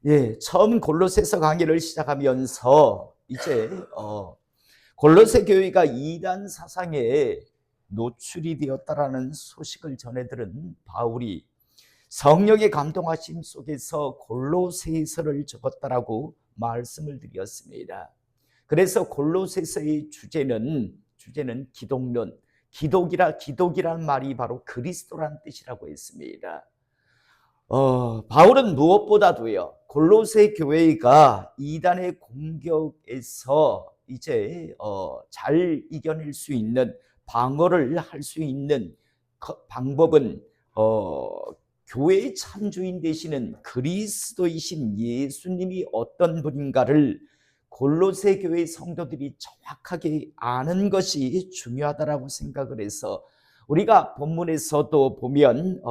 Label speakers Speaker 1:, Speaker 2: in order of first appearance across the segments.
Speaker 1: 예, 처음 골로새서 강의를 시작하면서 이제 골로새 교회가 이단 사상에 노출이 되었다라는 소식을 전해 들은 바울이 성령의 감동하심 속에서 골로새서를 적었다라고 말씀을 드렸습니다. 그래서 골로새서의 주제는 기독론, 기독이란 말이 바로 그리스도란 뜻이라고 했습니다. 바울은 무엇보다도요, 골로새 교회가 이단의 공격에서 이제 잘 이겨낼 수 있는, 방어를 할 수 있는 방법은 교회의 참주인 되시는 그리스도이신 예수님이 어떤 분인가를 골로새 교회 성도들이 정확하게 아는 것이 중요하다라고 생각을 해서, 우리가 본문에서도 보면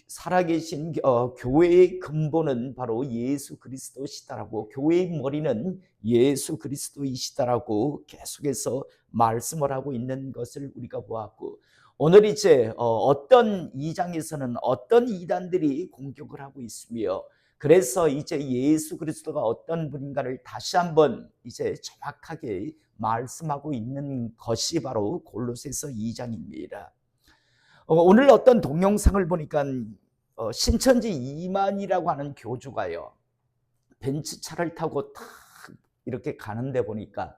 Speaker 1: 살아계신 교회의 근본은 바로 예수 그리스도시다라고, 교회의 머리는 예수 그리스도이시다라고 계속해서 말씀을 하고 있는 것을 우리가 보았고, 오늘 이제 어떤 2장에서는 어떤 이단들이 공격을 하고 있으며, 그래서 이제 예수 그리스도가 어떤 분인가를 다시 한번 이제 정확하게 말씀하고 있는 것이 바로 골로새서 2장입니다. 오늘 어떤 동영상을 보니까 신천지 이만이라고 하는 교주가요, 벤츠차를 타고 탁 이렇게 가는데 보니까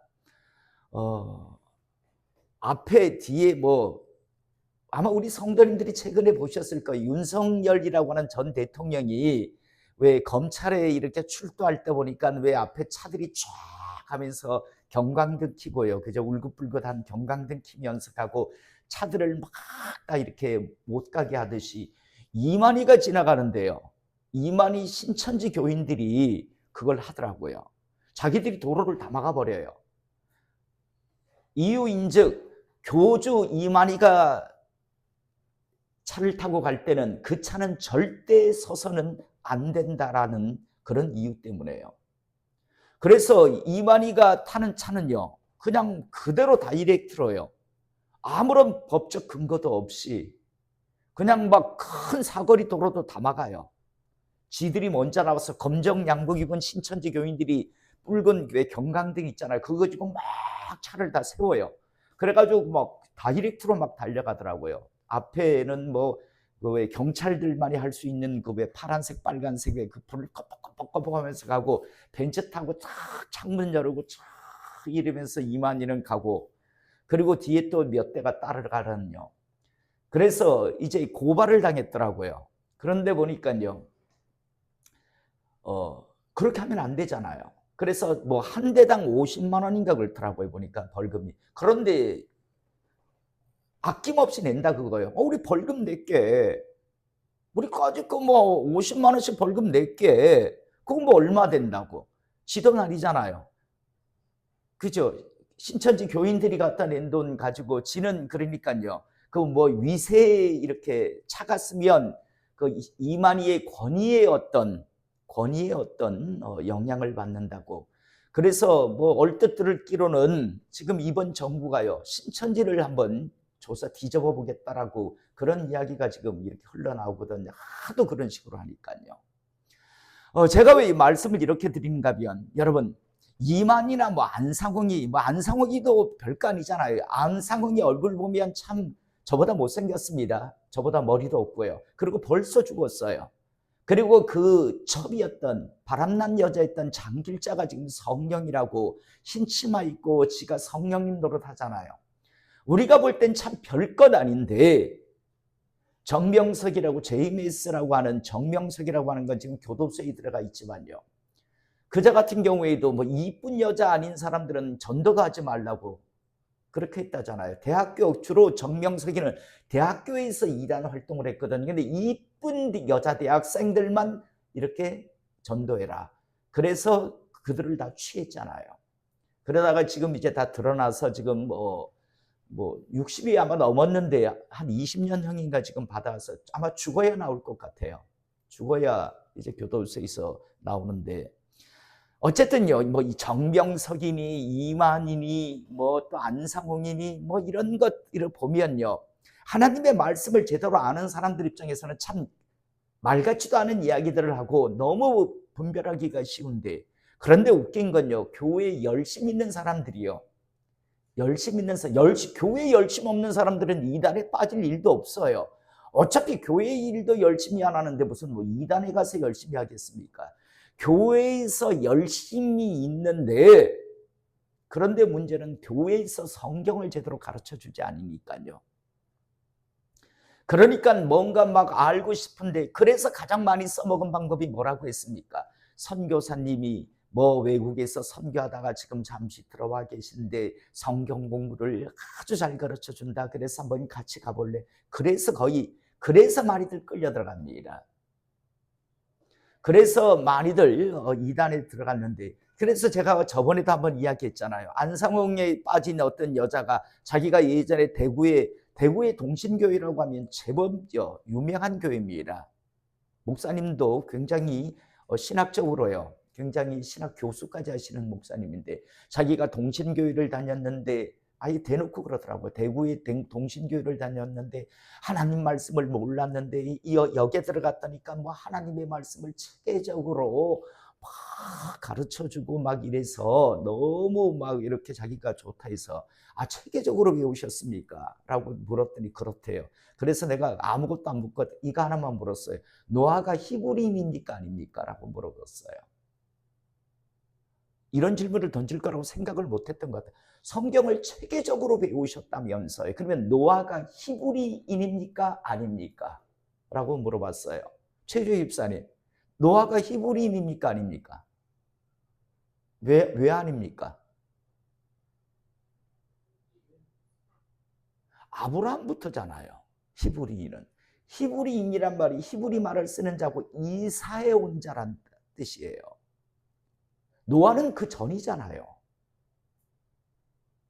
Speaker 1: 앞에 뒤에 아마 우리 성도님들이 최근에 보셨을 거예요. 윤석열이라고 하는 전 대통령이 왜 검찰에 이렇게 출두할 때 보니까 왜 앞에 차들이 쫙 하면서 경광등 켜고요, 그저 울긋불긋한 경광등 켜면서 가고, 차들을 막 다 이렇게 못 가게 하듯이 이만희가 지나가는데요, 이만희 신천지 교인들이 그걸 하더라고요. 자기들이 도로를 다 막아버려요. 이유인즉 교주 이만희가 차를 타고 갈 때는 그 차는 절대 서서는 안 된다라는 그런 이유 때문에요. 그래서 이만희가 타는 차는요, 그냥 그대로 다이렉트로요, 아무런 법적 근거도 없이 그냥 막 큰 사거리 도로도 다 막아요. 지들이 먼저 나와서 검정 양복 입은 신천지 교인들이 붉은 왜 경광등 있잖아요, 그거 가지고 막 차를 다 세워요. 그래가지고 막 다이렉트로 막 달려가더라고요. 앞에는 왜 경찰들만이 할 수 있는 그 왜 파란색 빨간색의 그 불을 꺼벅꺼벅꺼벅 하면서 가고, 벤츠 타고 탁 창문 열고 쫙 이러면서 이만희는 가고, 그리고 뒤에 또 몇 대가 따라가는요. 그래서 이제 고발을 당했더라고요. 그런데 보니까요, 그렇게 하면 안 되잖아요. 그래서 한 대당 50만 원인가 그렇더라고요, 보니까 벌금이. 그런데 아낌없이 낸다 그거예요. 우리 벌금 낼게. 우리 까짓 거 50만 원씩 벌금 낼게. 그건 얼마 된다고. 지도 아니잖아요. 그죠? 신천지 교인들이 갖다 낸 돈 가지고 지는, 그러니까요, 그 위세 이렇게 차가 쓰면 그 이만희의 권위의 어떤 영향을 받는다고. 그래서 얼뜻 들을 기로는 지금 이번 정부가요, 신천지를 한번 조사 뒤져봐 보겠다라고 그런 이야기가 지금 이렇게 흘러나오거든요. 하도 그런 식으로 하니까요. 제가 왜 이 말씀을 이렇게 드리는가 하면, 여러분, 이만희나 안상홍이도 별거 아니잖아요. 안상홍이 얼굴 보면 참 저보다 못생겼습니다. 저보다 머리도 없고요. 그리고 벌써 죽었어요. 그리고 그 첩이었던, 바람난 여자였던 장길자가 지금 성령이라고 흰 치마 입고 지가 성령님 노릇하잖아요. 우리가 볼 땐 참 별것 아닌데, 정명석이라고, JMS라고 하는 정명석이라고 하는 건 지금 교도소에 들어가 있지만요, 그자 같은 경우에도 이쁜 여자 아닌 사람들은 전도가 하지 말라고 그렇게 했다잖아요. 주로 정명석이는 대학교에서 이단 활동을 했거든요. 근데 이쁜 여자 대학생들만 이렇게 전도해라. 그래서 그들을 다 취했잖아요. 그러다가 지금 이제 다 드러나서 지금 60이 아마 넘었는데 한 20년형인가 지금 받아서 아마 죽어야 나올 것 같아요. 죽어야 이제 교도소에서 나오는데, 어쨌든요, 이 정명석이니 이만희니 또 안상홍이니 이런 것들을 보면요, 하나님의 말씀을 제대로 아는 사람들 입장에서는 참 말 같지도 않은 이야기들을 하고, 너무 분별하기가 쉬운데, 그런데 웃긴 건요, 교회에 열심 있는 사람들이요, 열심 있는 사람, 교회에 열심 없는 사람들은 이단에 빠질 일도 없어요. 어차피 교회 일도 열심히 안 하는데 무슨 뭐 이단에 가서 열심히 하겠습니까? 교회에서 열심히 있는데, 그런데 문제는 교회에서 성경을 제대로 가르쳐 주지 않으니까요. 그러니까 뭔가 막 알고 싶은데, 그래서 가장 많이 써먹은 방법이 뭐라고 했습니까? 선교사님이 뭐 외국에서 선교하다가 지금 잠시 들어와 계신데 성경 공부를 아주 잘 가르쳐 준다. 그래서 한번 같이 가볼래? 그래서 많이들 끌려 들어갑니다. 그래서 많이들 이단에 들어갔는데, 그래서 제가 저번에도 한번 이야기했잖아요. 안상홍에 빠진 어떤 여자가 자기가 예전에 대구의 동신교회라고 하면 제법 유명한 교회입니다. 목사님도 굉장히 신학적으로요, 굉장히 신학 교수까지 하시는 목사님인데, 자기가 동신교회를 다녔는데 아예 대놓고 그러더라고요. 대구의 동신교회를 다녔는데 하나님 말씀을 몰랐는데 여기에 들어갔다니까 뭐 하나님의 말씀을 체계적으로 막 가르쳐주고 막 이래서 너무 막 이렇게 자기가 좋다 해서, 아, 체계적으로 배우셨습니까? 라고 물었더니 그렇대요. 그래서 내가 아무것도 안 묻고 이거 하나만 물었어요. 노아가 히브리인입니까 아닙니까? 라고 물어봤어요. 이런 질문을 던질 거라고 생각을 못했던 것 같아요. 성경을 체계적으로 배우셨다면서요. 그러면 노아가 히브리인입니까 아닙니까? 라고 물어봤어요. 최주희 집사님, 노아가 히브리인입니까 아닙니까? 왜 아닙니까? 아브라함부터잖아요. 히브리인은. 히브리인이란 말이 히브리 말을 쓰는 자고 이사해 온 자란 뜻이에요. 노아는 그 전이잖아요.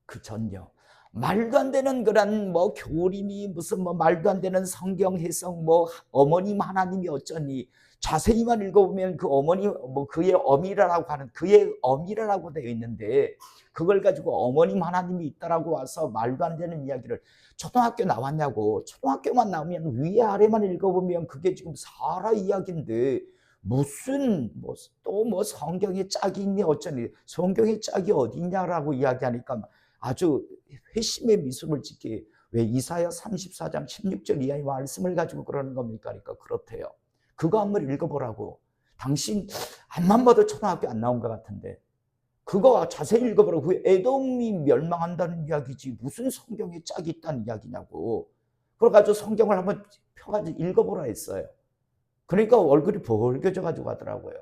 Speaker 1: 그 전요. 말도 안 되는 그런 뭐 교리니 무슨 뭐 말도 안 되는 성경 해석, 뭐 어머님 하나님이 어쩌니, 자세히만 읽어보면 그 어머니 뭐 그의 어미라라고 하는, 그의 어미라라고 되어 있는데 그걸 가지고 어머님 하나님이 있다라고 와서 말도 안 되는 이야기를, 초등학교 나왔냐고. 초등학교만 나오면 위에 아래만 읽어보면 그게 지금 사라 이야기인데 무슨 뭐 또 뭐 성경에 짝이 있니 어쩌니, 성경에 짝이 어디 있냐라고 이야기하니까 아주 회심의 미소를 짓게, 왜 이사야 34장 16절 이하의 말씀을 가지고 그러는 겁니까? 그러니까 그렇대요. 그거 한번 읽어보라고. 당신 앞만 봐도 초등학교 안 나온 것 같은데 그거 자세히 읽어보라고. 그 에돔이 멸망한다는 이야기지 무슨 성경에 짝이 있다는 이야기냐고. 그래가지고 성경을 한번 펴가지고 읽어보라 했어요. 그러니까 얼굴이 벌개져가지고 하더라고요.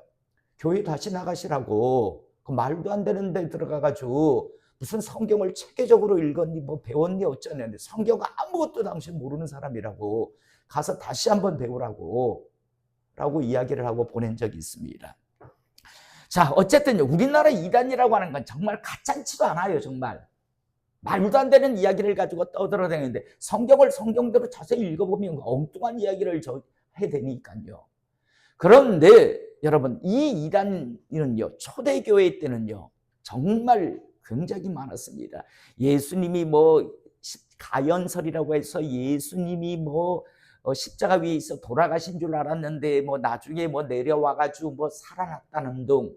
Speaker 1: 교회 다시 나가시라고. 그 말도 안 되는 데 들어가가지고 무슨 성경을 체계적으로 읽었니 뭐 배웠니 어쩌냐는데, 성경 아무것도 당신 모르는 사람이라고, 가서 다시 한번 배우라고 라고 이야기를 하고 보낸 적이 있습니다. 자, 어쨌든 우리나라 이단이라고 하는 건 정말 가짜치도 않아요. 정말 말도 안 되는 이야기를 가지고 떠들어대는데 성경을 성경대로 자세히 읽어보면 엉뚱한 이야기를 해야 되니까요. 그런데 여러분, 이 이단은요, 초대교회 때는요 정말 굉장히 많았습니다. 예수님이 뭐 가연설이라고 해서 예수님이 뭐 십자가 위에 있어 돌아가신 줄 알았는데 뭐 나중에 뭐 내려와가지고 뭐 살아났다는 등,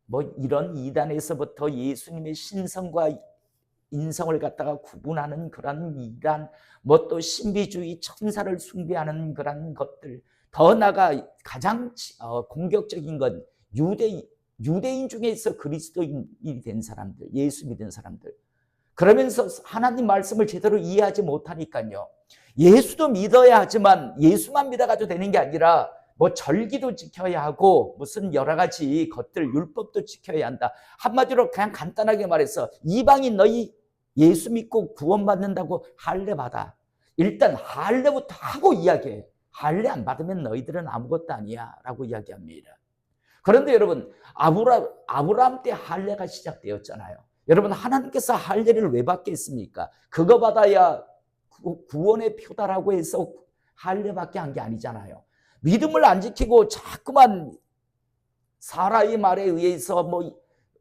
Speaker 1: 뭐 이런 이단에서부터 예수님의 신성과 인성을 갖다가 구분하는 그런 이단, 뭐 또 신비주의 천사를 숭배하는 그런 것들, 더 나아가 가장 공격적인 건 유대인 중에서 그리스도인이 된 사람들, 예수 믿은 사람들. 그러면서 하나님 말씀을 제대로 이해하지 못하니까요, 예수도 믿어야 하지만 예수만 믿어가지고 되는 게 아니라 뭐 절기도 지켜야 하고 무슨 여러 가지 것들, 율법도 지켜야 한다. 한마디로 그냥 간단하게 말해서 이방인 너희 예수 믿고 구원받는다고 할례 받아. 일단 할례부터 하고 이야기해. 할례 안 받으면 너희들은 아무것도 아니야 라고 이야기합니다. 그런데 여러분, 아브라함 때 할례가 시작되었잖아요. 여러분, 하나님께서 할례를 왜 받겠습니까? 그거 받아야 구원의 표다라고 해서 할례밖에 한 게 아니잖아요. 믿음을 안 지키고 자꾸만 사라의 말에 의해서 뭐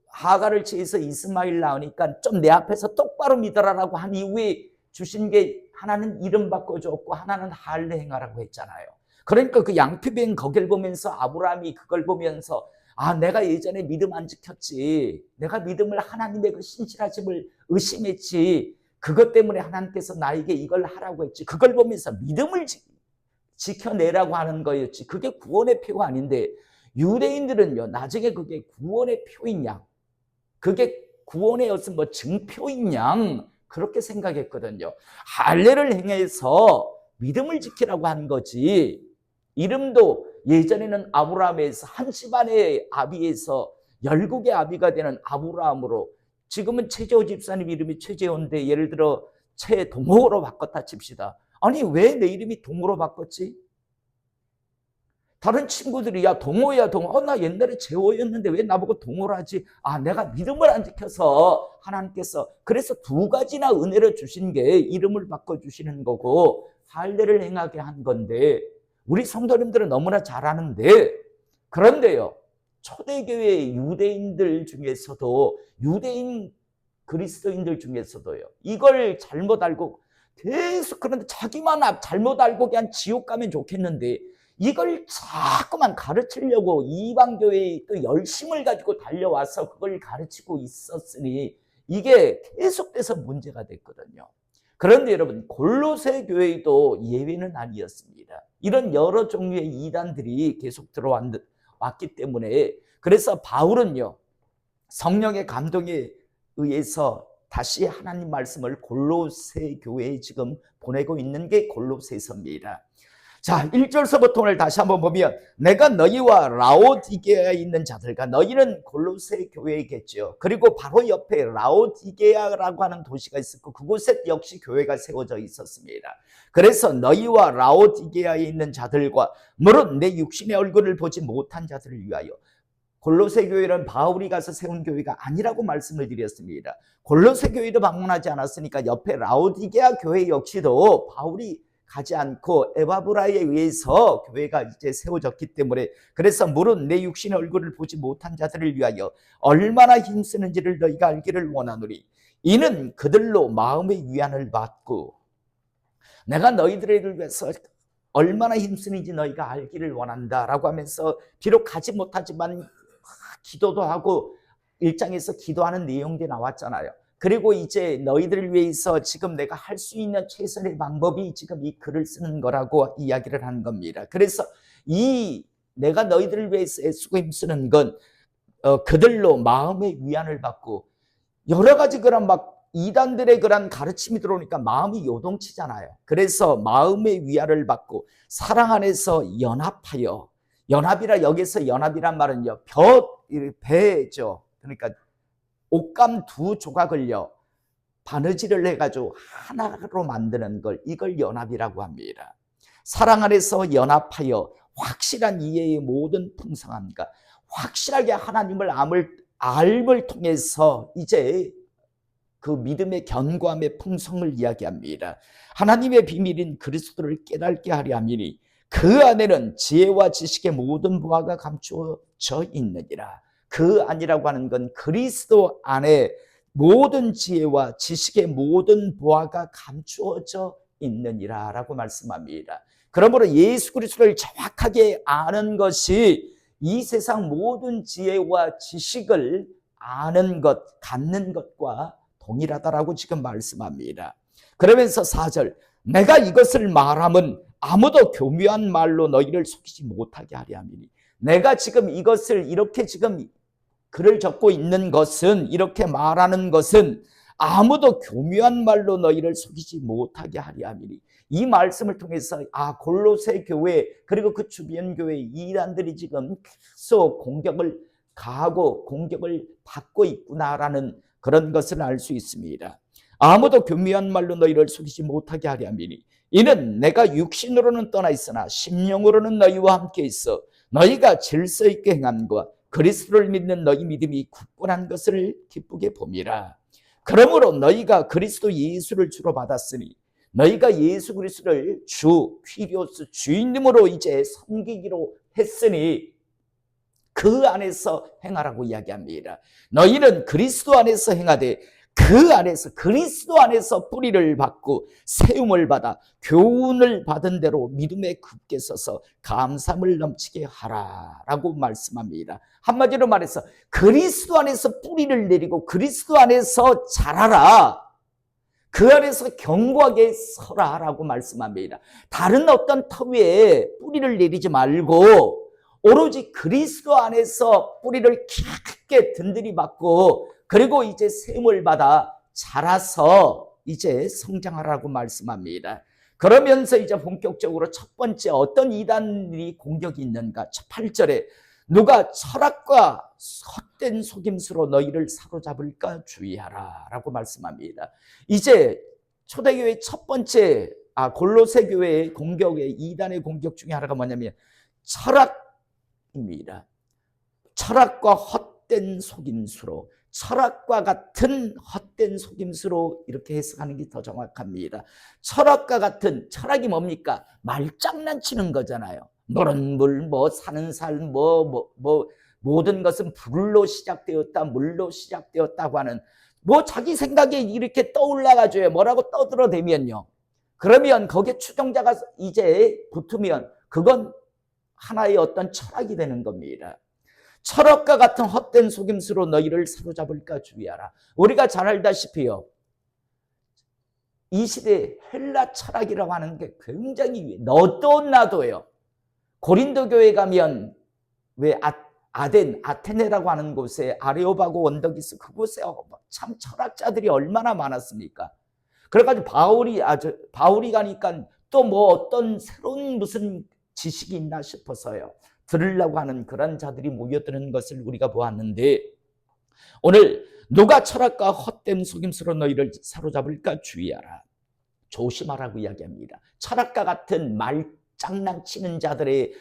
Speaker 1: 하가를 취해서 이스마엘 낳으니까 좀 내 앞에서 똑바로 믿어라라고 한 이후에 주신 게, 하나는 이름 바꿔줬고 하나는 할례 행하라고 했잖아요. 그러니까 그 양피뱅 거길 보면서 아브라함이 그걸 보면서 아, 내가 예전에 믿음 안 지켰지. 내가 믿음을 하나님의 그 신실하심을 의심했지. 그것 때문에 하나님께서 나에게 이걸 하라고 했지. 그걸 보면서 믿음을 지켜내라고 하는 거였지. 그게 구원의 표가 아닌데 유대인들은요, 나중에 그게 구원의 표인 양, 그게 구원의 어떤 뭐 증표인 양, 그렇게 생각했거든요. 할례를 행해서 믿음을 지키라고 한 거지. 이름도 예전에는 아브라함에서 한 집안의 아비에서 열국의 아비가 되는 아브라함으로, 지금은 최재호 집사님 이름이 최재호인데 예를 들어 최동호로 바꿨다 칩시다. 아니, 왜 내 이름이 동호로 바꿨지? 다른 친구들이 야 동호야 동호, 나 옛날에 재호였는데 왜 나보고 동호라지? 아, 내가 믿음을 안 지켜서 하나님께서 그래서 두 가지나 은혜를 주신 게 이름을 바꿔주시는 거고 할례를 행하게 한 건데, 우리 성도님들은 너무나 잘 아는데, 그런데요, 초대교회 유대인들 중에서도, 유대인 그리스도인들 중에서도요, 이걸 잘못 알고 계속, 그런데 자기만 잘못 알고 그냥 지옥 가면 좋겠는데 이걸 자꾸만 가르치려고 이방교회의 또 열심을 가지고 달려와서 그걸 가르치고 있었으니 이게 계속돼서 문제가 됐거든요. 그런데 여러분, 골로새 교회도 예외는 아니었습니다. 이런 여러 종류의 이단들이 계속 들어왔기 때문에, 그래서 바울은요, 성령의 감동에 의해서 다시 하나님 말씀을 골로새 교회에 지금 보내고 있는 게 골로새서입니다. 자, 1절서부터 오늘 다시 한번 보면, 내가 너희와 라오디게아에 있는 자들과, 너희는 골로새 교회겠죠. 그리고 바로 옆에 라오디게아라고 하는 도시가 있었고 그곳에 역시 교회가 세워져 있었습니다. 그래서 너희와 라오디게아에 있는 자들과 물론 내 육신의 얼굴을 보지 못한 자들을 위하여, 골로새 교회는 바울이 가서 세운 교회가 아니라고 말씀을 드렸습니다. 골로새 교회도 방문하지 않았으니까 옆에 라오디게아 교회 역시도 바울이 가지 않고 에바브라에 의해서 교회가 이제 세워졌기 때문에, 그래서 물은 내 육신의 얼굴을 보지 못한 자들을 위하여 얼마나 힘쓰는지를 너희가 알기를 원하노니, 이는 그들로 마음의 위안을 받고, 내가 너희들을 위해서 얼마나 힘쓰는지 너희가 알기를 원한다라고 하면서, 비록 가지 못하지만 기도도 하고 1장에서 기도하는 내용들이 나왔잖아요. 그리고 이제 너희들을 위해서 지금 내가 할 수 있는 최선의 방법이 지금 이 글을 쓰는 거라고 이야기를 하는 겁니다. 그래서 이 내가 너희들을 위해서 애쓰고 힘쓰는 건 그들로 마음의 위안을 받고, 여러 가지 그런 막 이단들의 그런 가르침이 들어오니까 마음이 요동치잖아요. 그래서 마음의 위안을 받고 사랑 안에서 연합하여, 연합이라 여기서 연합이란 말은요, 배죠. 그러니까 옷감 두 조각을요 바느질을 해가지고 하나로 만드는 걸, 이걸 연합이라고 합니다. 사랑 안에서 연합하여 확실한 이해의 모든 풍성함과 확실하게 하나님을 알을 통해서 이제 그 믿음의 견고함의 풍성을 이야기합니다. 하나님의 비밀인 그리스도를 깨닫게 하려 함이니 그 안에는 지혜와 지식의 모든 보화가 감추어져 있느니라. 그 안이라고 하는 건 그리스도 안에 모든 지혜와 지식의 모든 보화가 감추어져 있느니라 라고 말씀합니다. 그러므로 예수 그리스도를 정확하게 아는 것이 이 세상 모든 지혜와 지식을 아는 것, 갖는 것과 동일하다라고 지금 말씀합니다. 그러면서 4절, 내가 이것을 말함은 아무도 교묘한 말로 너희를 속이지 못하게 하려 함이니, 내가 지금 이것을 이렇게 지금 글을 적고 있는 것은, 이렇게 말하는 것은 아무도 교묘한 말로 너희를 속이지 못하게 하려 함이니, 이 말씀을 통해서 골로새 교회 그리고 그 주변 교회 이단들이 지금 계속 공격을 가하고 공격을 받고 있구나라는 그런 것을 알 수 있습니다. 아무도 교묘한 말로 너희를 속이지 못하게 하려 함이니, 이는 내가 육신으로는 떠나 있으나 심령으로는 너희와 함께 있어 너희가 질서 있게 행함과 그리스도를 믿는 너희 믿음이 굳건한 것을 기쁘게 봄이라. 그러므로 너희가 그리스도 예수를 주로 받았으니 너희가 예수 그리스도를 주 퀴리오스 주인님으로 이제 섬기기로 했으니 그 안에서 행하라고 이야기합니다. 너희는 그리스도 안에서 행하되 그 안에서 그리스도 안에서 뿌리를 받고 세움을 받아 교훈을 받은 대로 믿음에 굳게 서서 감사함을 넘치게 하라라고 말씀합니다. 한마디로 말해서 그리스도 안에서 뿌리를 내리고 그리스도 안에서 자라라. 그 안에서 견고하게 서라라고 말씀합니다. 다른 어떤 터 위에 뿌리를 내리지 말고 오로지 그리스도 안에서 뿌리를 깊게 든든히 받고 그리고 이제 세움을 받아 자라서 이제 성장하라고 말씀합니다. 그러면서 이제 본격적으로 첫 번째 어떤 이단이 공격이 있는가? 8절에 누가 철학과 헛된 속임수로 너희를 사로잡을까 주의하라 라고 말씀합니다. 이제 초대교회 첫 번째 골로새 교회의 공격의 이단의 공격 중에 하나가 뭐냐면 철학입니다. 철학과 헛된 속임수로, 철학과 같은 헛된 속임수로 이렇게 해석하는 게 더 정확합니다. 철학과 같은, 철학이 뭡니까? 말장난치는 거잖아요. 물은 물, 뭐 사는 살, 모든 것은 불로 시작되었다, 물로 시작되었다고 하는 뭐 자기 생각에 이렇게 떠올라가지고 뭐라고 떠들어대면요. 그러면 거기에 추종자가 이제 붙으면 그건 하나의 어떤 철학이 되는 겁니다. 철학과 같은 헛된 속임수로 너희를 사로잡을까 주의하라. 우리가 잘 알다시피요. 이 시대에 헬라 철학이라고 하는 게 굉장히 너도 나도요. 고린도 교회 가면 왜 아테네라고 하는 곳에 아레오바고 원더기스 그곳에 참 철학자들이 얼마나 많았습니까? 그래가지고 바울이 가니까 또 뭐 어떤 새로운 무슨 지식이 있나 싶어서요. 들으려고 하는 그런 자들이 모여드는 것을 우리가 보았는데 오늘 누가 철학과 헛된 속임수로 너희를 사로잡을까 주의하라. 조심하라고 이야기합니다. 철학과 같은 말장난치는 자들의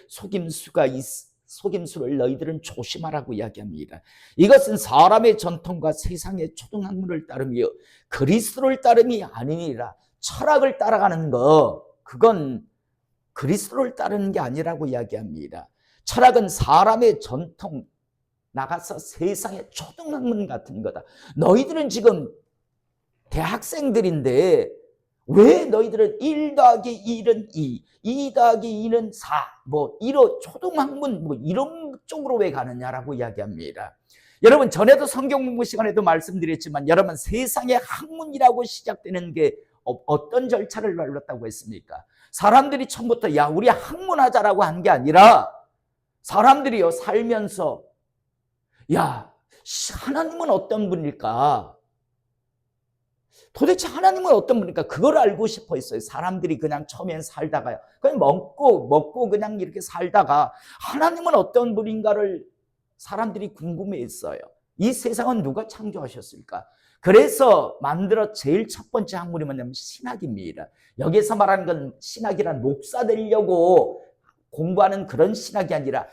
Speaker 1: 속임수를 너희들은 조심하라고 이야기합니다. 이것은 사람의 전통과 세상의 초등학문을 따르며 그리스도를 따름이 아니니라. 철학을 따라가는 거 그건 그리스도를 따르는 게 아니라고 이야기합니다. 철학은 사람의 전통, 나가서 세상의 초등학문 같은 거다. 너희들은 지금 대학생들인데 왜 너희들은 1 더하기 1은 2, 2 더하기 2는 4, 이런 초등학문 이런 쪽으로 왜 가느냐라고 이야기합니다. 여러분 전에도 성경 공부 시간에도 말씀드렸지만 여러분 세상의 학문이라고 시작되는 게 어떤 절차를 밟았다고 했습니까? 사람들이 처음부터 야 우리 학문하자라고 한 게 아니라 사람들이요 살면서 야 하나님은 어떤 분일까? 도대체 하나님은 어떤 분일까? 그걸 알고 싶어 했어요. 사람들이 그냥 처음엔 살다가요. 그냥 먹고 그냥 이렇게 살다가 하나님은 어떤 분인가를 사람들이 궁금해 했어요. 이 세상은 누가 창조하셨을까? 그래서 제일 첫 번째 학문이 뭐냐면 신학입니다. 여기서 말하는 건 신학이란 목사 되려고 공부하는 그런 신학이 아니라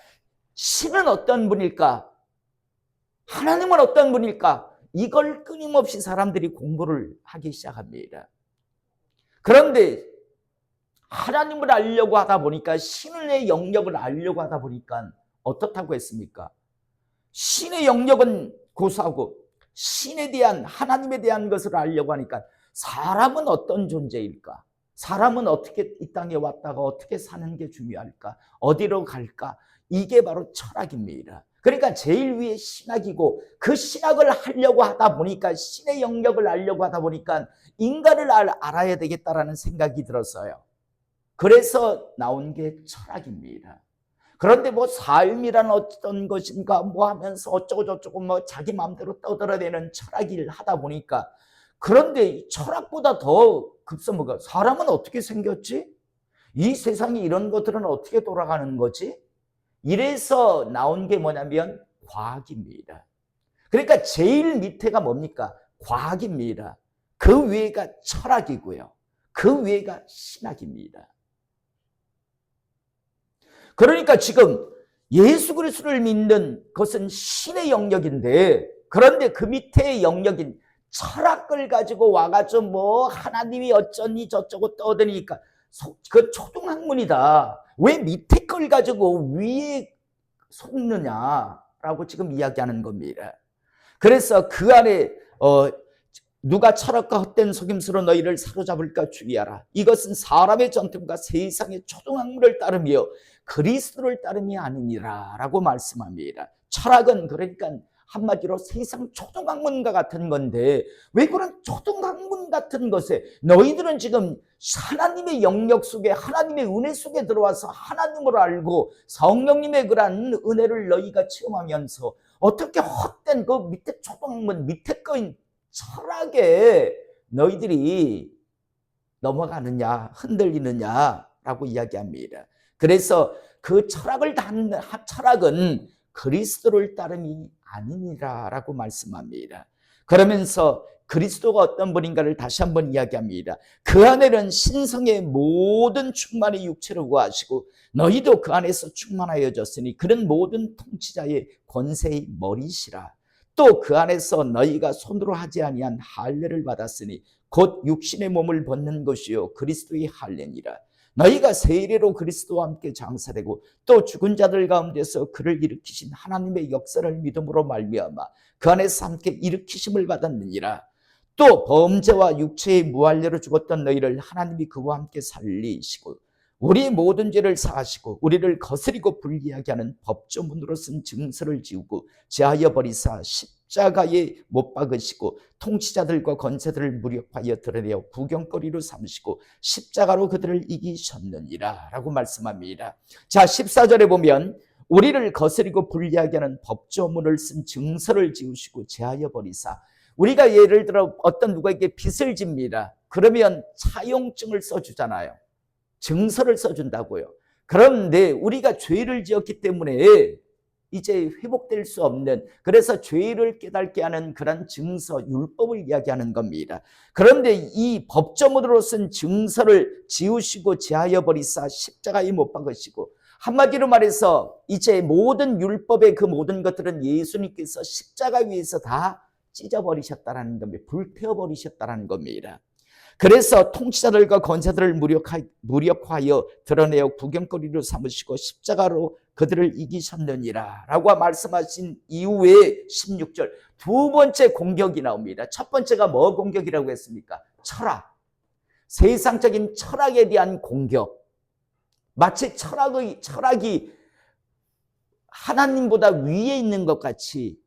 Speaker 1: 신은 어떤 분일까? 하나님은 어떤 분일까? 이걸 끊임없이 사람들이 공부를 하기 시작합니다. 그런데 하나님을 알려고 하다 보니까 신의 영역을 알려고 하다 보니까 어떻다고 했습니까? 신의 영역은 고사하고 신에 대한 하나님에 대한 것을 알려고 하니까 사람은 어떤 존재일까? 사람은 어떻게 이 땅에 왔다가 어떻게 사는 게 중요할까? 어디로 갈까? 이게 바로 철학입니다. 그러니까 제일 위에 신학이고 그 신학을 하려고 하다 보니까 신의 영역을 알려고 하다 보니까 인간을 알아야 되겠다라는 생각이 들었어요. 그래서 나온 게 철학입니다. 그런데 삶이란 어떤 것인가 하면서 어쩌고 저쩌고 자기 마음대로 떠들어대는 철학을 하다 보니까 그런데 철학보다 더 급선무가 사람은 어떻게 생겼지? 이 세상이 이런 것들은 어떻게 돌아가는 거지? 이래서 나온 게 뭐냐면 과학입니다. 그러니까 제일 밑에가 뭡니까? 과학입니다. 그 위에가 철학이고요. 그 위에가 신학입니다. 그러니까 지금 예수 그리스도를 믿는 것은 신의 영역인데 그런데 그 밑에 영역인 철학을 가지고 와가지고 하나님이 어쩌니 저쩌고 떠드니까 그 초등학문이다. 왜 밑에 걸 가지고 위에 속느냐라고 지금 이야기하는 겁니다. 그래서 그 안에 누가 철학과 헛된 속임수로 너희를 사로잡을까 주의하라. 이것은 사람의 전통과 세상의 초등학문을 따르며 그리스도를 따름이 아니니라 라고 말씀합니다. 철학은 그러니까 한마디로 세상 초등학문과 같은 건데, 왜 그런 초등학문 같은 것에 너희들은 지금 하나님의 영역 속에, 하나님의 은혜 속에 들어와서 하나님을 알고 성령님의 그런 은혜를 너희가 체험하면서 어떻게 헛된 그 밑에 초등학문, 밑에 거인 철학에 너희들이 넘어가느냐, 흔들리느냐라고 이야기합니다. 그래서 그 철학은 그리스도를 따름이 아니니라라고 말씀합니다. 그러면서 그리스도가 어떤 분인가를 다시 한번 이야기합니다. 그 안에는 신성의 모든 충만의 육체를 구하시고 너희도 그 안에서 충만하여졌으니 그는 모든 통치자의 권세의 머리시라. 또 그 안에서 너희가 손으로 하지 아니한 할례를 받았으니 곧 육신의 몸을 벗는 것이요 그리스도의 할례니라. 너희가 세례로 그리스도와 함께 장사되고 또 죽은 자들 가운데서 그를 일으키신 하나님의 역사를 믿음으로 말미암아 그 안에서 함께 일으키심을 받았느니라. 또 범죄와 육체의 무할례로 죽었던 너희를 하나님이 그와 함께 살리시고 우리 모든 죄를 사하시고 우리를 거스리고 불리하게 하는 법조문으로 쓴 증서를 지우고 제하여 버리사 십자가에 못 박으시고 통치자들과 권세들을 무력하여 드러내어 구경거리로 삼으시고 십자가로 그들을 이기셨느니라 라고 말씀합니다. 자, 14절에 보면 우리를 거스리고 불리하게 하는 법조문을 쓴 증서를 지우시고 제하여 버리사, 우리가 예를 들어 어떤 누구에게 빚을 집니다. 그러면 차용증을 써주잖아요. 증서를 써준다고요. 그런데 우리가 죄를 지었기 때문에 이제 회복될 수 없는, 그래서 죄를 깨닫게 하는 그런 증서, 율법을 이야기하는 겁니다. 그런데 이 법조문으로 쓴 증서를 지우시고 제하여 버리사 십자가에 못 박으시고, 한마디로 말해서 이제 모든 율법의 그 모든 것들은 예수님께서 십자가 위에서 다 찢어버리셨다는 겁니다. 불태워버리셨다는 겁니다. 그래서 통치자들과 권세들을 무력하여 드러내어 구경거리로 삼으시고 십자가로 그들을 이기셨느니라 라고 말씀하신 이후에 16절 두 번째 공격이 나옵니다. 첫 번째가 뭐 공격이라고 했습니까? 철학, 세상적인 철학에 대한 공격. 마치 철학이 하나님보다 위에 있는 것 같이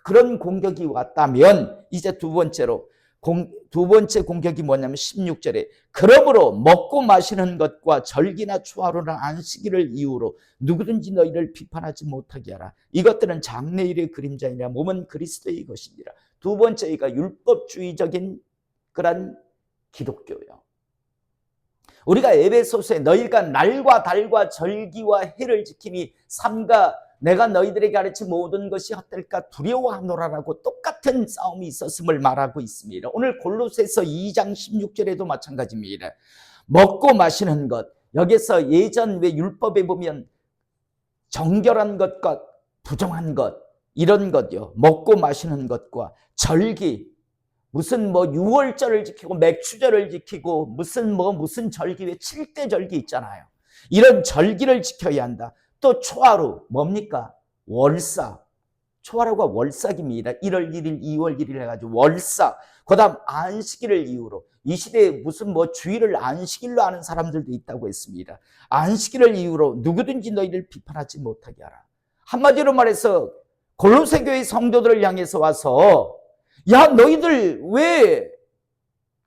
Speaker 1: 그런 공격이 왔다면, 이제 두 번째 공격이 뭐냐면 16절에 그러므로 먹고 마시는 것과 절기나 추하루나 안식일을 이유로 누구든지 너희를 비판하지 못하게 하라. 이것들은 장래일의 그림자이라 몸은 그리스도의 것이니라. 두 번째가 율법주의적인 그런 기독교요. 우리가 에베소서에 너희가 날과 달과 절기와 해를 지킴이 삼가 내가 너희들에게 가르친 모든 것이 헛될까 두려워하노라라고 똑같은 싸움이 있었음을 말하고 있습니다. 오늘 골로새서 2장 16절에도 마찬가지입니다. 먹고 마시는 것, 여기서 예전 왜 율법에 보면 정결한 것과 부정한 것, 이런 것요. 먹고 마시는 것과 절기, 무슨 유월절을 지키고 맥추절을 지키고 무슨 절기, 왜 7대 절기 있잖아요. 이런 절기를 지켜야 한다. 또 초하루, 뭡니까? 월사. 초하루가 월삭입니다. 1월 1일, 2월 1일 해가지고 월삭. 그 다음 안식일을 이유로, 이 시대에 무슨 주일을 안식일로 하는 사람들도 있다고 했습니다. 안식일을 이유로 누구든지 너희를 비판하지 못하게 하라. 한마디로 말해서 골로새 교회 성도들을 향해서 와서, 야, 너희들 왜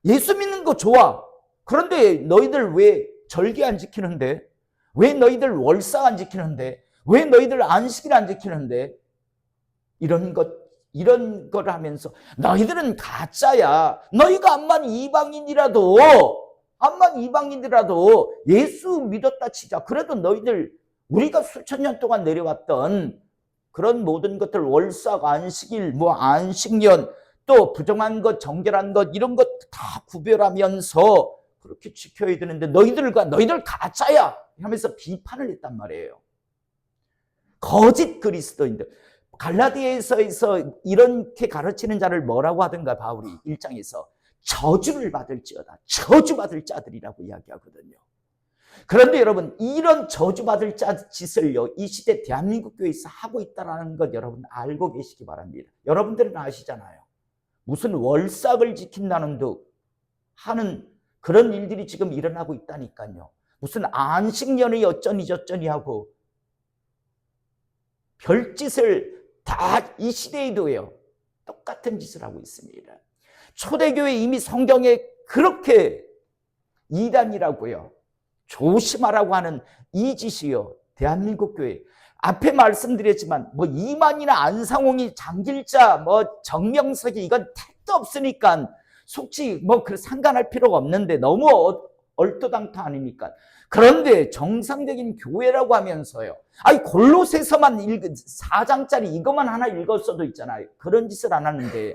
Speaker 1: 예수 믿는 거 좋아? 그런데 너희들 왜 절기 안 지키는데? 왜 너희들 월사 안 지키는데? 왜 너희들 안식일 안 지키는데? 이런 걸 하면서 너희들은 가짜야. 너희가 암만 이방인이라도 예수 믿었다 치자. 그래도 너희들 우리가 수천 년 동안 내려왔던 그런 모든 것들, 월삭, 안식일, 안식년, 또 부정한 것, 정결한 것, 이런 것 다 구별하면서 그렇게 지켜야 되는데 너희들 가짜야 하면서 비판을 했단 말이에요. 거짓 그리스도인들. 갈라디아에서 이렇게 가르치는 자를 뭐라고 하던가, 바울이 1장에서 저주를 받을지어다, 저주받을 자들이라고 이야기하거든요. 그런데 여러분, 이런 저주받을 짓을요, 이 시대 대한민국 교회에서 하고 있다는 것 여러분 알고 계시기 바랍니다. 여러분들은 아시잖아요. 무슨 월삭을 지킨다는 듯 하는 그런 일들이 지금 일어나고 있다니까요. 무슨 안식년이 어쩌니 저쩌니 하고 별짓을 다 이 시대에도 해요. 똑같은 짓을 하고 있습니다. 초대교회 이미 성경에 그렇게 이단이라고요, 조심하라고 하는 이 짓이요, 대한민국 교회. 앞에 말씀드렸지만 뭐 이만희나 안상홍이 장길자 뭐 정명석이 이건 택도 없으니까 속지 뭐 그 상관할 필요가 없는데 너무 얼토당토 아닙니까? 그런데 정상적인 교회라고 하면서요, 아니 골로새서만 4장짜리 이것만 하나 읽었어도 있잖아요. 그런 짓을 안 하는데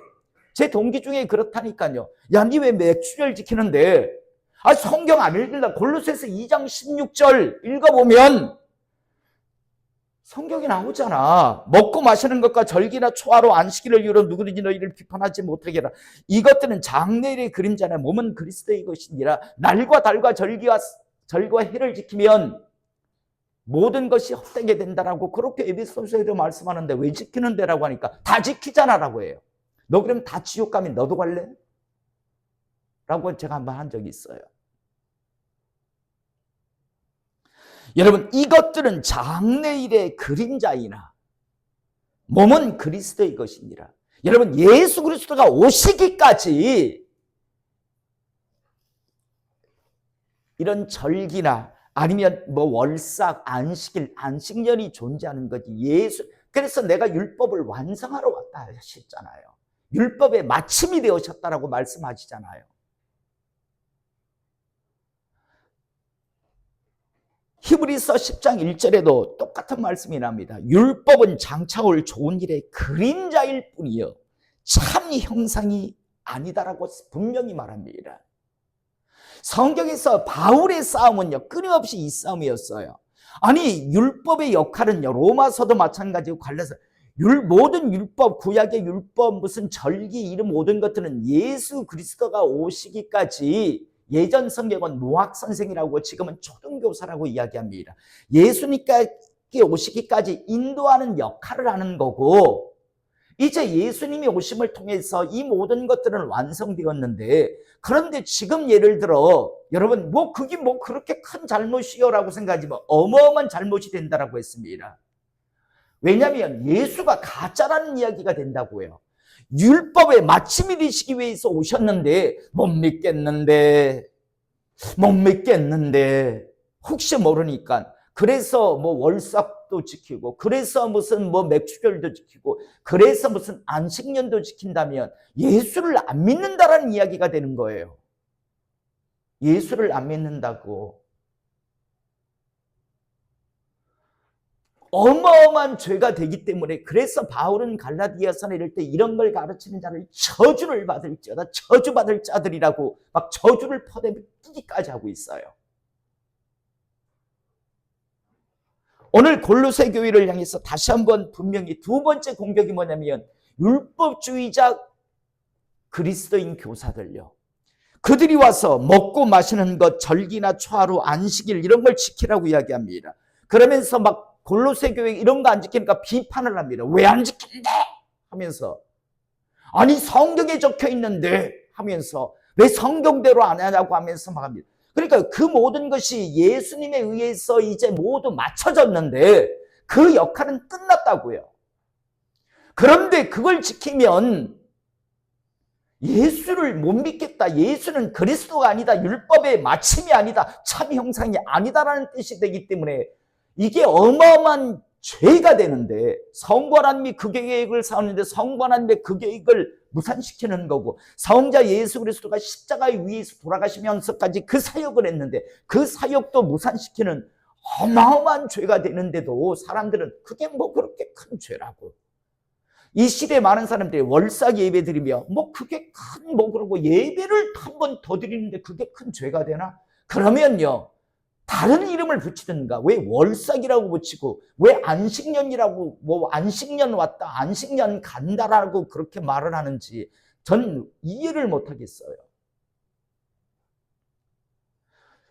Speaker 1: 제 동기 중에 그렇다니까요. 야, 니 왜 맥주절 지키는데? 아, 성경 안 읽는다. 골로새서 2장 16절 읽어보면 성경이 나오잖아. 먹고 마시는 것과 절기나 초하루 안식일을 이유로 누구든지 너희를 비판하지 못하게 하라. 이것들은 장래일의 그림자나 몸은 그리스도의 것이니라. 날과 달과 절기와 해를 지키면 모든 것이 헛되게 된다라고 그렇게 에베소서에도 말씀하는데 왜 지키는데라고 하니까 다 지키잖아라고 해요. 너 그럼 다 지옥 가면 너도 갈래? 라고 제가 한번 한 적이 있어요. 여러분, 이것들은 장래일의 그림자이나 몸은 그리스도의 것이니라. 여러분, 예수 그리스도가 오시기까지 이런 절기나 아니면 뭐 월삭, 안식일, 안식년이 존재하는 거지. 그래서 내가 율법을 완성하러 왔다 하셨잖아요. 율법의 마침이 되어셨다라고 말씀하시잖아요. 히브리서 10장 1절에도 똑같은 말씀이 납니다. 율법은 장차 올 좋은 일의 그림자일 뿐이요 참 형상이 아니다라고 분명히 말합니다. 성경에서 바울의 싸움은요, 끊임없이 이 싸움이었어요. 아니, 율법의 역할은요, 로마서도 마찬가지고 갈라서 모든 율법, 구약의 율법, 무슨 절기, 이런 모든 것들은 예수 그리스도가 오시기까지, 예전 성경은 무학 선생이라고 지금은 초등교사라고 이야기합니다. 예수님께 오시기까지 인도하는 역할을 하는 거고, 이제 예수님이 오심을 통해서 이 모든 것들은 완성되었는데, 그런데 지금 예를 들어 여러분 그게 그렇게 큰 잘못이요라고 생각하지만 어마어마한 잘못이 된다라고 했습니다. 왜냐하면 예수가 가짜라는 이야기가 된다고요. 율법의 마침이 되시기 위해서 오셨는데 못 믿겠는데 혹시 모르니까 그래서 뭐 월삭도 지키고 그래서 무슨 뭐 맥주절도 지키고 그래서 무슨 안식년도 지킨다면 예수를 안 믿는다라는 이야기가 되는 거예요. 예수를 안 믿는다고. 어마어마한 죄가 되기 때문에 그래서 바울은 갈라디아서나 이럴 때 이런 걸 가르치는 자를 저주를 받을지어다, 저주받을 자들이라고 막 저주를 퍼대기까지 하고 있어요. 오늘 골로새 교회를 향해서 다시 한번 분명히 두 번째 공격이 뭐냐면 율법주의자 그리스도인 교사들요. 그들이 와서 먹고 마시는 것, 절기나 초하루, 안식일 이런 걸 지키라고 이야기합니다. 그러면서 막 골로새 교회 이런 거 안 지키니까 비판을 합니다. 왜 안 지킨대? 하면서 아니 성경에 적혀 있는데 하면서 왜 성경대로 안 하냐고 하면서 막 합니다. 그러니까 그 모든 것이 예수님에 의해서 이제 모두 맞춰졌는데 그 역할은 끝났다고요. 그런데 그걸 지키면 예수를 못 믿겠다. 예수는 그리스도가 아니다. 율법의 마침이 아니다. 참 형상이 아니다라는 뜻이 되기 때문에 이게 어마어마한 죄가 되는데 성부 하나님이 그 계획을 세우는데 성부 하나님의 그 계획을 무산시키는 거고 성자 예수 그리스도가 십자가 위에서 돌아가시면서까지 그 사역을 했는데 그 사역도 무산시키는 어마어마한 죄가 되는데도 사람들은 그게 뭐 그렇게 큰 죄라고. 이 시대에 많은 사람들이 월삭 예배 드리며 그게 큰 그러고 예배를 한 번 더 드리는데 그게 큰 죄가 되나? 그러면요 다른 이름을 붙이든가. 왜 월삭이라고 붙이고 왜 안식년이라고 안식년 왔다 안식년 간다라고 그렇게 말을 하는지 전 이해를 못하겠어요.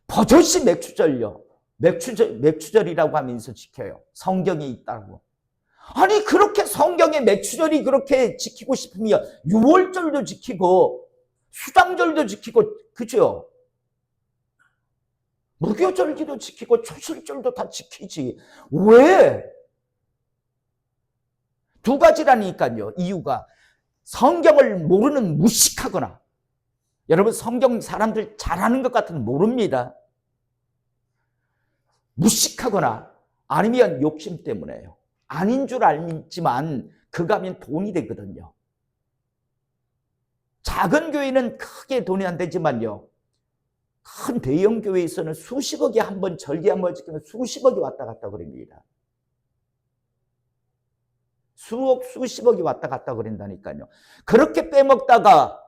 Speaker 1: 버젓이 맥주절요. 맥주절이라고 하면서 지켜요. 성경에 있다고. 아니 그렇게 성경의 맥추절이 그렇게 지키고 싶으면 유월절도 지키고 수장절도 지키고 그죠? 무교절기도 지키고 초실절도 다 지키지. 왜? 두 가지라니까요. 이유가 성경을 모르는 무식하거나, 여러분 성경 사람들 잘하는 것 같은 모릅니다. 무식하거나 아니면 욕심 때문에요. 아닌 줄 알지만 그거 하면 돈이 되거든요. 작은 교회는 크게 돈이 안 되지만요, 큰 대형 교회에서는 수십억이 한 번 절기 한 번 지키면 수십억이 왔다 갔다 그럽니다. 수억 수십억이 왔다 갔다 그런다니까요. 그렇게 빼먹다가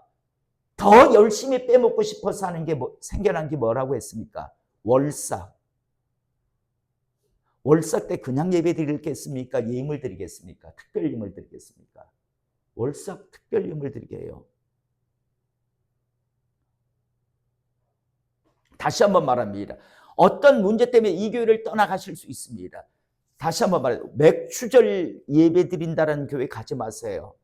Speaker 1: 더 열심히 빼먹고 싶어서 하는 게 생겨난 게 뭐라고 했습니까? 월삭. 월삭 때 그냥 예배 드리겠습니까? 예물 드리겠습니까? 특별 예물 드리겠습니까? 월삭 특별 예물 드리게 해요. 다시 한번 말합니다. 어떤 문제 때문에 이 교회를 떠나가실 수 있습니다. 다시 한번 말해요. 맥추절 예배 드린다는 교회 가지 마세요.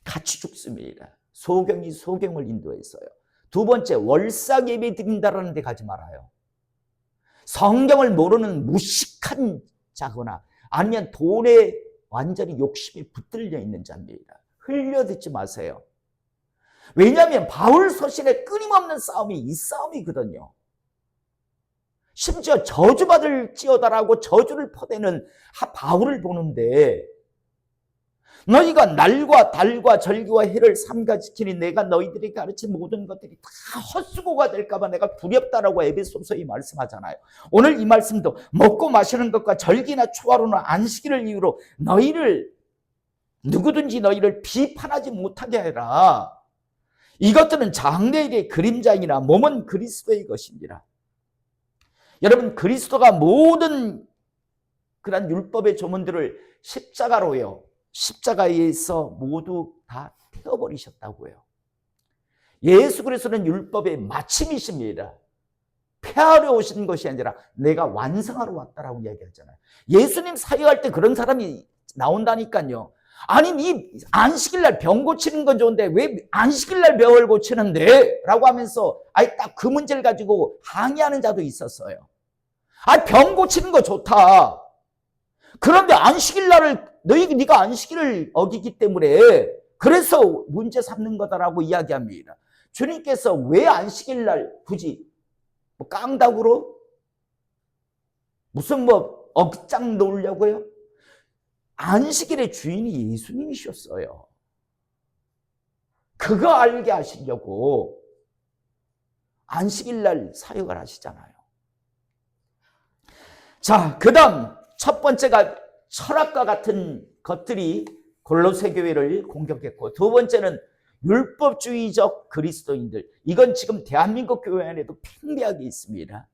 Speaker 1: 같이 죽습니다. 소경이 소경을 인도했어요. 두 번째, 월삭 예배 드린다는 데 가지 말아요. 성경을 모르는 무식한 자거나 아니면 돈에 완전히 욕심이 붙들려 있는 자입니다. 흘려듣지 마세요. 왜냐하면 바울 서신에 끊임없는 싸움이 이 싸움이거든요. 심지어 저주받을지어다라고 저주를 퍼대는 바울을 보는데, 너희가 날과 달과 절기와 해를 삼가 지키니 내가 너희들이 가르친 모든 것들이 다 헛수고가 될까 봐 내가 두렵다라고 에베소서에 말씀하잖아요. 오늘 이 말씀도 먹고 마시는 것과 절기나 초하루나 안식일을 이유로 누구든지 너희를 비판하지 못하게 해라. 이것들은 장래일의 그림자이나 몸은 그리스도의 것입니다. 여러분, 그리스도가 모든 그런 율법의 조문들을 십자가로요, 십자가에서 모두 다 태워버리셨다고요. 예수 그리스도는 율법의 마침이십니다. 폐하러 오신 것이 아니라 내가 완성하러 왔다라고 이야기하잖아요. 예수님 사역할 때 그런 사람이 나온다니까요. 아니, 이 안식일날 병 고치는 건 좋은데 왜 안식일날 병을 고치는데? 라고 하면서 아예 딱 그 문제를 가지고 항의하는 자도 있었어요. 병 고치는 거 좋다. 그런데 안식일날을 네가 안식일을 어기기 때문에 그래서 문제 삼는 거다라고 이야기합니다. 주님께서 왜 안식일날 굳이 깡다구로 무슨 억장 놓으려고요? 안식일의 주인이 예수님이셨어요. 그거 알게 하시려고 안식일날 사역을 하시잖아요. 자, 그 다음 첫 번째가 철학과 같은 것들이 골로새 교회를 공격했고, 두 번째는 율법주의적 그리스도인들. 이건 지금 대한민국 교회 안에도 팽배하게 있습니다.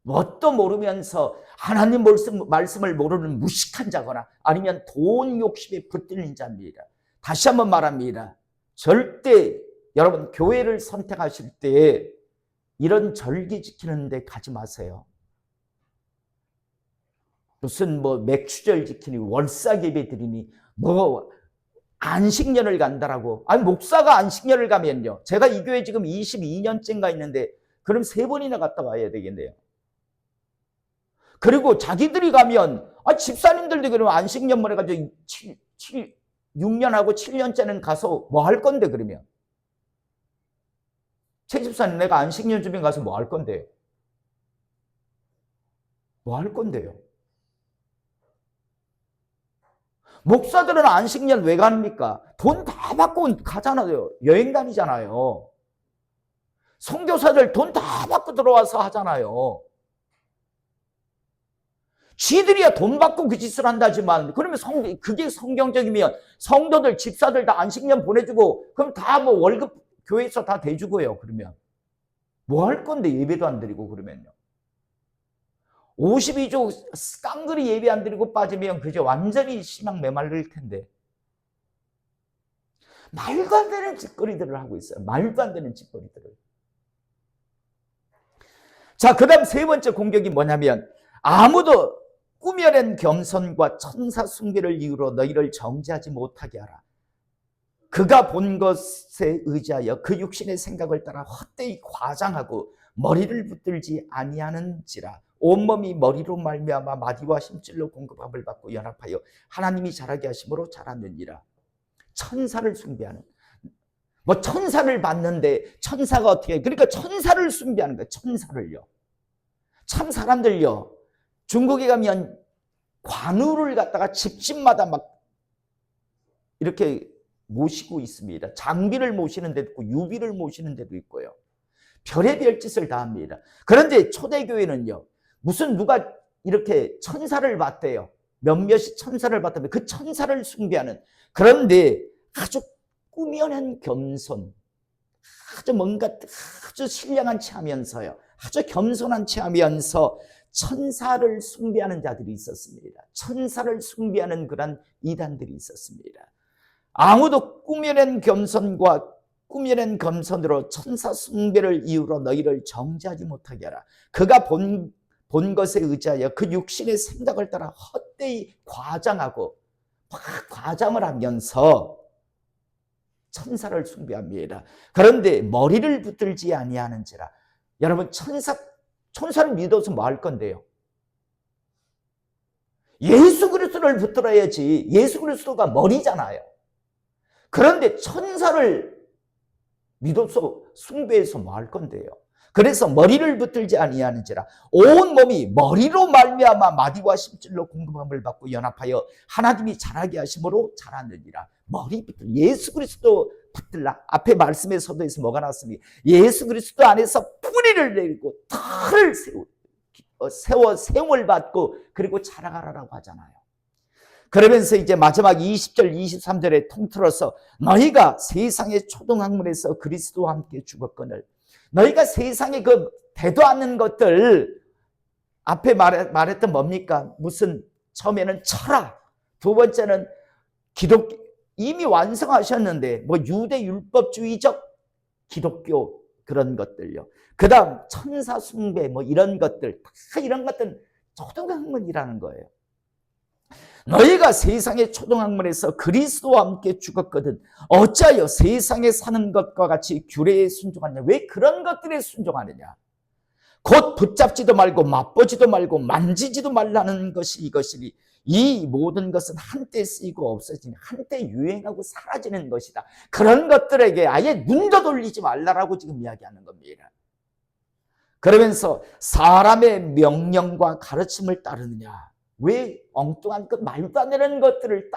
Speaker 1: 뭣도 모르면서 하나님 말씀을 모르는 무식한 자거나 아니면 돈 욕심에 붙들린 자입니다. 다시 한번 말합니다. 절대 여러분 교회를 선택하실 때 이런 절기 지키는 데 가지 마세요. 무슨 맥추절 지키니 월삭 예배 드리니 안식년을 간다라고. 아니, 목사가 안식년을 가면요, 제가 이 교회 지금 22년째인가 있는데 그럼 3번이나 갔다 와야 되겠네요. 그리고 자기들이 가면 집사님들도 그러면 안식년만 해가지고 6년하고 7년째는 가서 뭐 할 건데? 그러면 최 집사님, 내가 안식년 주변 가서 뭐 할 건데? 뭐 할 건데요? 목사들은 안식년 왜 갑니까? 돈 다 받고 가잖아요. 여행 다니잖아요. 선교사들 돈 다 받고 들어와서 하잖아요. 지들이야 돈 받고 그 짓을 한다지만, 그러면 그게 성경적이면 성도들, 집사들 다 안식년 보내주고, 그럼 다 월급 교회에서 다 대주고요. 그러면 뭐 할 건데 예배도 안 드리고 그러면요. 52조 깡그리 예배 안 드리고 빠지면 그저 완전히 신앙 메말릴 텐데. 말도 안 되는 짓거리들을 하고 있어요. 말도 안 되는 짓거리들을. 자, 그 다음 세 번째 공격이 뭐냐면, 아무도 꾸며낸 겸손과 천사 숭배를 이유로 너희를 정죄하지 못하게 하라. 그가 본 것에 의지하여 그 육신의 생각을 따라 헛되이 과장하고 머리를 붙들지 아니하는지라. 온몸이 머리로 말미암아 마디와 힘줄로 공급함을 받고 연합하여 하나님이 자라게 하심으로 자랐느니라. 천사를 숭배하는, 뭐 천사를 봤는데 천사가 어떻게 해? 그러니까 천사를 숭배하는 거예요. 천사를요. 참 사람들요, 중국에 가면 관우를 갖다가 집집마다 막 이렇게 모시고 있습니다. 장비를 모시는 데도 있고 유비를 모시는 데도 있고요. 별의별 짓을 다 합니다. 그런데 초대교회는요, 무슨 누가 이렇게 천사를 봤대요. 몇몇이 천사를 봤다면 그 천사를 숭배하는, 그런데 아주 꾸며낸 겸손, 아주 뭔가 아주 신령한 채 하면서요, 아주 겸손한 채 하면서 천사를 숭배하는 자들이 있었습니다. 천사를 숭배하는 그런 이단들이 있었습니다. 아무도 꾸며낸 겸손과 꾸며낸 겸손으로 천사 숭배를 이유로 너희를 정죄하지 못하게 하라. 그가 본 것에 의지하여 그 육신의 생각을 따라 헛되이 과장하고 막 과장을 하면서 천사를 숭배합니다. 그런데 머리를 붙들지 아니하는지라. 여러분, 천사를 믿어서 뭐 할 건데요? 예수 그리스도를 붙들어야지. 예수 그리스도가 머리잖아요. 그런데 천사를 믿어서 숭배해서 뭐 할 건데요? 그래서 머리를 붙들지 아니하는지라. 온 몸이 머리로 말미암아 마디와 심줄로 공급함을 받고 연합하여 하나님이 자라게 하심으로 자랐느니라. 머리 붙들, 예수 그리스도 붙들라. 앞에 말씀의 서도에서 뭐가 나왔습니까? 예수 그리스도 안에서 뿌리를 내리고 털을 세워 세움을 받고 그리고 자라가라라고 하잖아요. 그러면서 이제 마지막 20절 23절에 통틀어서 너희가 세상의 초등학문에서 그리스도와 함께 죽었거늘. 너희가 세상에 그 되도 않는 것들, 앞에 말했던 뭡니까? 무슨, 처음에는 철학, 두 번째는 기독교, 이미 완성하셨는데 뭐 유대 율법주의적 기독교 그런 것들요. 그 다음 천사 숭배 뭐 이런 것들, 다 이런 것들은 초등학문이라는 거예요. 너희가 세상의 초등학문에서 그리스도와 함께 죽었거든 어찌하여 세상에 사는 것과 같이 규례에 순종하느냐. 왜 그런 것들에 순종하느냐. 곧 붙잡지도 말고 맛보지도 말고 만지지도 말라는 것이 이것이니 이 모든 것은 한때 쓰이고 없어지니 한때 유행하고 사라지는 것이다. 그런 것들에게 아예 눈도 돌리지 말라라고 지금 이야기하는 겁니다. 그러면서 사람의 명령과 가르침을 따르느냐. 왜 엉뚱한 그 말도 안 되는 것들을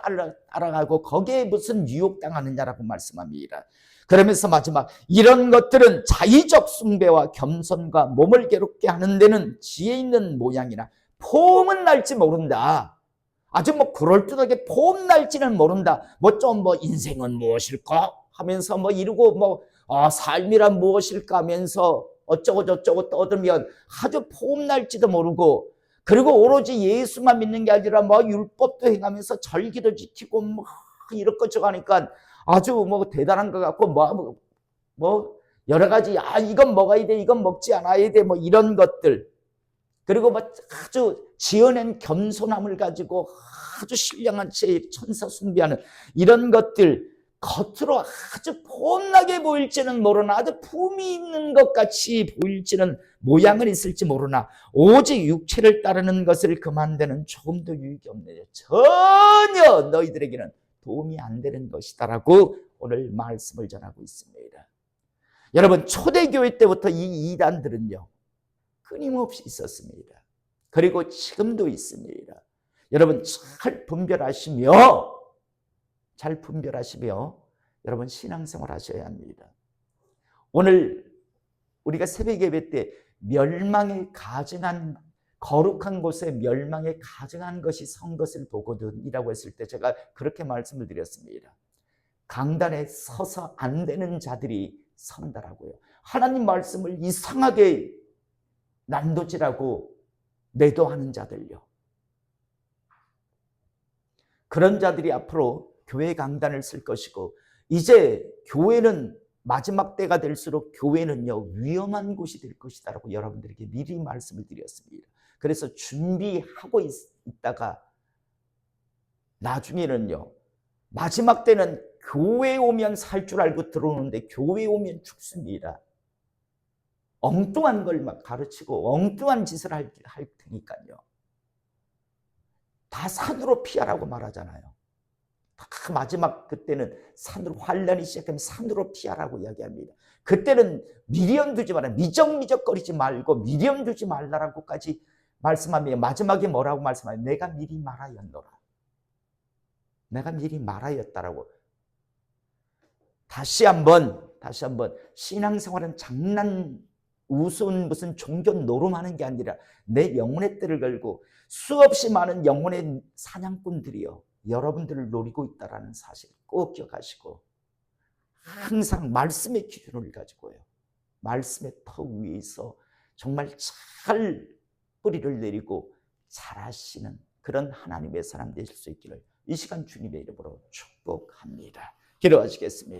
Speaker 1: 따라가고 거기에 무슨 유혹당하느냐라고 말씀합니다. 그러면서 마지막 이런 것들은 자의적 숭배와 겸손과 몸을 괴롭게 하는 데는 지혜 있는 모양이나 폼은 날지 모른다. 아주 뭐 그럴듯하게 폼 날지는 모른다. 뭐 좀 뭐 인생은 무엇일까 하면서 뭐 이러고 삶이란 무엇일까 하면서 어쩌고 저쩌고 떠들면 아주 폼 날지도 모르고, 그리고 오로지 예수만 믿는 게 아니라 뭐 율법도 행하면서 절기도 지키고 뭐 이렇게 하니까 아주 뭐 대단한 것 같고 뭐 여러 가지 이건 먹어야 돼, 이건 먹지 않아야 돼, 뭐 이런 것들. 그리고 뭐 아주 지어낸 겸손함을 가지고 아주 신령한 채 천사 숭배하는 이런 것들, 겉으로 아주 폼나게 보일지는 모르나 아주 품이 있는 것 같이 보일지는 모양은 있을지 모르나 오직 육체를 따르는 것을 그만두는 조금도 유익이 없네요. 전혀 너희들에게는 도움이 안 되는 것이다라고 오늘 말씀을 전하고 있습니다. 여러분, 초대교회 때부터 이 이단들은요 끊임없이 있었습니다. 그리고 지금도 있습니다. 여러분 잘 분별하시며 여러분 신앙생활 하셔야 합니다. 오늘 우리가 새벽 예배 때 멸망에 가증한, 거룩한 곳에 멸망에 가증한 것이 선 것을 보거든이라고 했을 때 제가 그렇게 말씀을 드렸습니다. 강단에 서서 안 되는 자들이 선다라고요. 하나님 말씀을 이상하게 난도질하고 내도하는 자들요. 그런 자들이 앞으로 교회 강단을 쓸 것이고, 이제 교회는 마지막 때가 될수록 교회는요 위험한 곳이 될 것이다라고 여러분들에게 미리 말씀을 드렸습니다. 그래서 준비하고 있다가 나중에는요, 마지막 때는 교회 오면 살 줄 알고 들어오는데 교회 오면 죽습니다. 엉뚱한 걸 막 가르치고 엉뚱한 짓을 할 테니까요. 다 산으로 피하라고 말하잖아요. 다 마지막 그때는 산으로, 환란이 시작하면 산으로 피하라고 이야기합니다. 그때는 미련 두지 마라, 미적미적거리지 말고 미련 두지 말라라고까지 말씀하며 마지막에 뭐라고 말씀하냐, 내가 미리 말하였노라. 내가 미리 말하였다라고. 다시 한번 신앙생활은 장난, 우스운 무슨 종교 노름하는 게 아니라 내 영혼의 뜰을 걸고 수없이 많은 영혼의 사냥꾼들이요, 여러분들을 노리고 있다는 사실 꼭 기억하시고, 항상 말씀의 기준을 가지고요, 말씀의 터 위에서 정말 잘 뿌리를 내리고 잘하시는 그런 하나님의 사람 되실 수 있기를 이 시간 주님의 이름으로 축복합니다. 기도하시겠습니다.